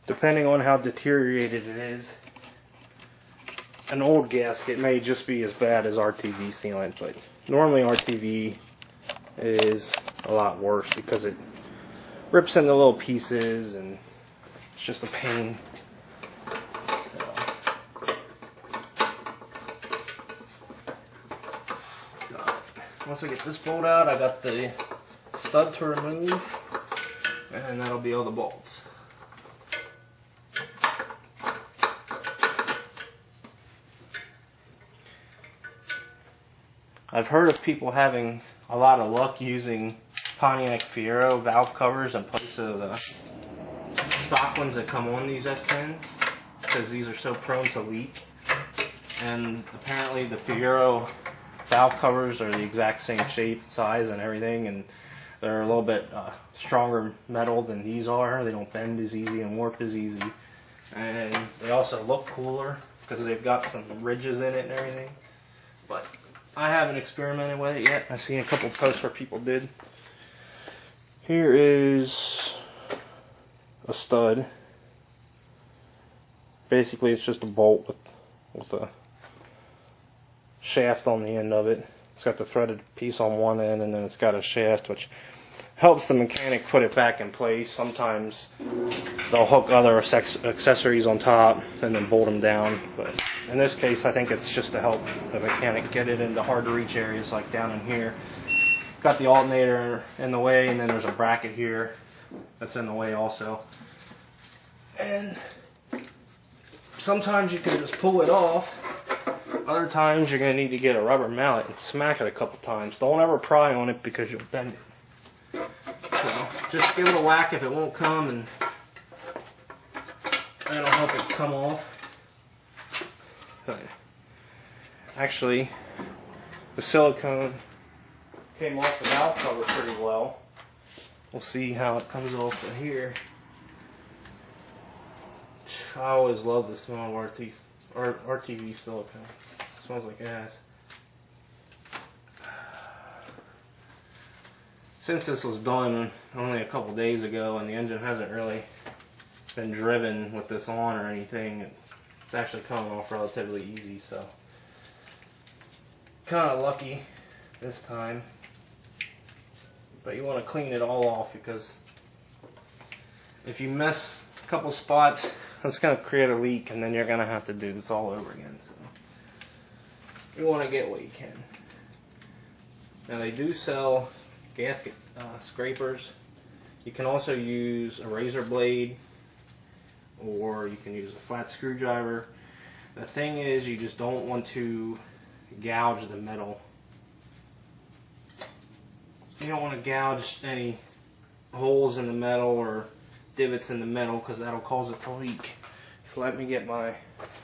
depending on how deteriorated it is. An old gasket may just be as bad as RTV sealant, but normally RTV is a lot worse because it rips into little pieces and it's just a pain. So, once I get this bolt out, I got the stud to remove, and that'll be all the bolts. I've heard of people having a lot of luck using Pontiac Fiero valve covers in place of the stock ones that come on these S-10s because these are so prone to leak. And apparently the Fiero valve covers are the exact same shape, size, and everything, and they're a little bit stronger metal than these are. They don't bend as easy and warp as easy. And they also look cooler because they've got some ridges in it and everything. But I haven't experimented with it yet. I've seen a couple posts where people did. Here is a stud. Basically, it's just a bolt with a shaft on the end of it. It's got the threaded piece on one end, and then it's got a shaft, which helps the mechanic put it back in place. Sometimes they'll hook other accessories on top and then bolt them down, but in this case I think it's just to help the mechanic get it into hard to reach areas like down in here. Got the alternator in the way, and then there's a bracket here that's in the way also. And sometimes you can just pull it off. Other times you're going to need to get a rubber mallet and smack it a couple times. Don't ever pry on it because you'll bend it. So just give it a whack if it won't come, and that'll help it come off. Actually, the silicone came off the valve cover pretty well. We'll see how it comes off of here. I always love the smell of RTV silicone. It smells like ass. Since this was done only a couple days ago and the engine hasn't really been driven with this on or anything, it's actually coming off relatively easy, so kind of lucky this time. But you want to clean it all off, because if you miss a couple spots, it's going to create a leak, and then you're going to have to do this all over again. So you want to get what you can. Now they do sell gasket scrapers. You can also use a razor blade, or you can use a flat screwdriver. The thing is, you just don't want to gouge the metal. You don't want to gouge any holes in the metal or divots in the metal, because that'll cause it to leak. So let me get my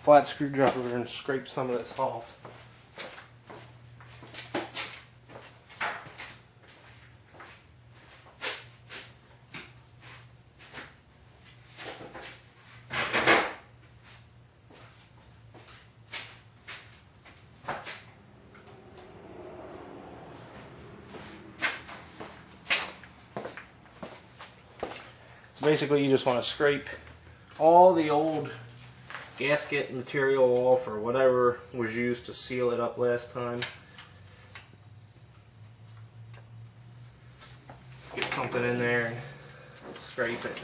flat screwdriver and scrape some of this off. Basically, you just want to scrape all the old gasket material off, or whatever was used to seal it up last time. Get something in there and scrape it.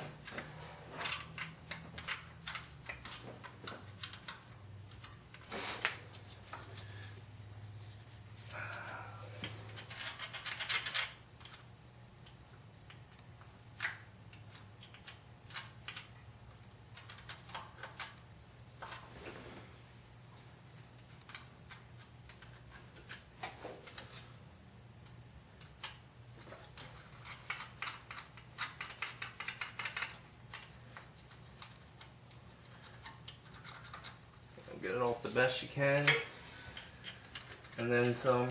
Get it off the best you can, and then some.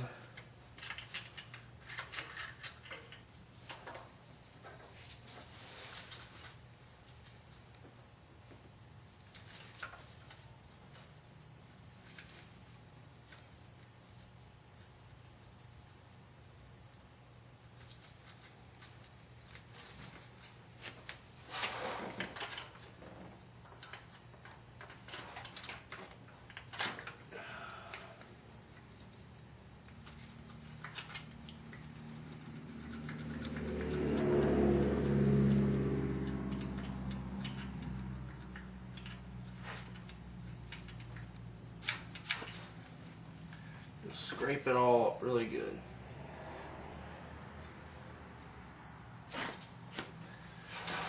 scrape it all really good.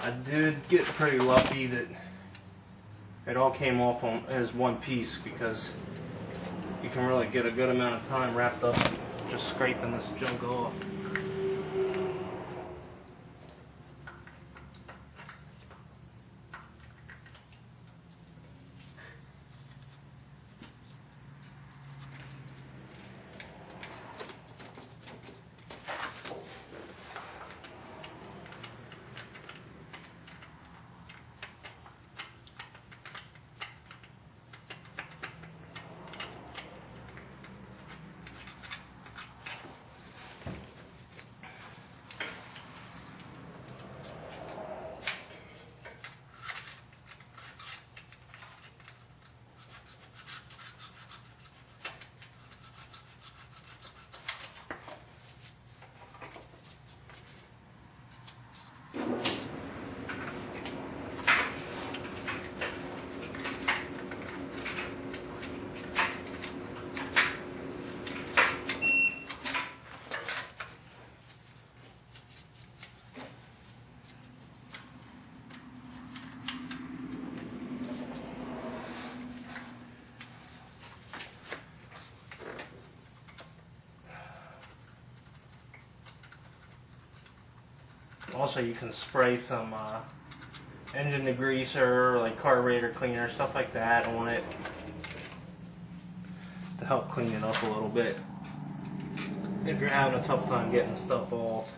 I did get pretty lucky that it all came off as one piece, because you can really get a good amount of time wrapped up just scraping this junk off. Also, you can spray some engine degreaser, like carburetor cleaner, stuff like that on it to help clean it up a little bit if you're having a tough time getting stuff off.